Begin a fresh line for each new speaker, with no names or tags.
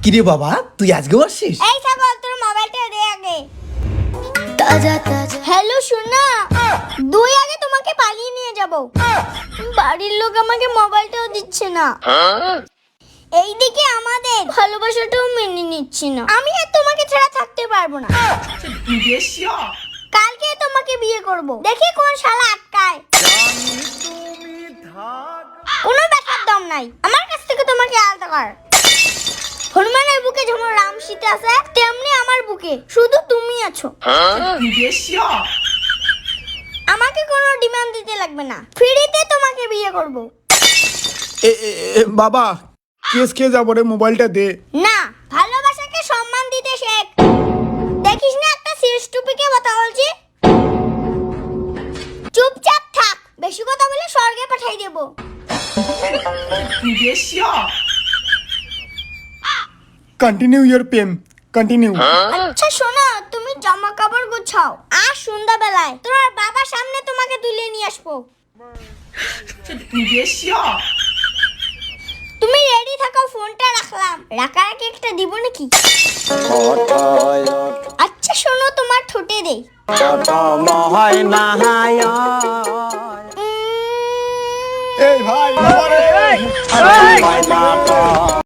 কিরে বাবা, তুই আজকেও আসছিস?
এই ছাগল, তোর মোবাইলটা দে আগে। হ্যালো সোনা, দুই আগে তোমাকে পালিয়ে নিয়ে যাব। বাড়ির লোক আমাকে মোবাইলটাও দিচ্ছে না। এইদিকে আমাদের ভালোবাসাটাও মেনে নিচ্ছে না। আমি আর তোমাকে ছাড়া থাকতে পারবো না। কালকে তোমাকে বিয়ে করব, দেখি কোন শালা আটকায়। কোনো ব্যাপার দম নাই আমার কাছ থেকে তোমাকে আলাদা কর। হনুমানের বুকে যেমন রাম সীতা আছে, তেমনি আমার বুকে শুধু তুমি আছো। আমাকে কোনো ডিমান্ড দিতে লাগবে না, ফ্রিতে তোমাকে বিয়ে করব।
বাবা, কেস খেয়ে যাবো রে, মোবাইলটা দে।
না, ভালোবাসাকে সম্মান দিতে শেখ। দেখিস না একটা সিরিয়াস টপিকে কথা বলছি। চুপচাপ থাক, বেশি কথা বলে স্বর্গে পাঠাই দেব।
কন্টিনিউ ইওর প্রেম, কন্টিনিউ।
আচ্ছা শোনো, তুমি জামা কাপড় গুছাও, আর সন্ধ্যাবেলায় তোমার বাবার সামনে তোমাকে তুলে নিয়ে আসবো। তুমি রেডি থাকো, ফোনটা রাখলাম। রাখার একটা দিব নাকি? আচ্ছা শোনো, তোমার ঠোঁটে দেই।
এই ভাই,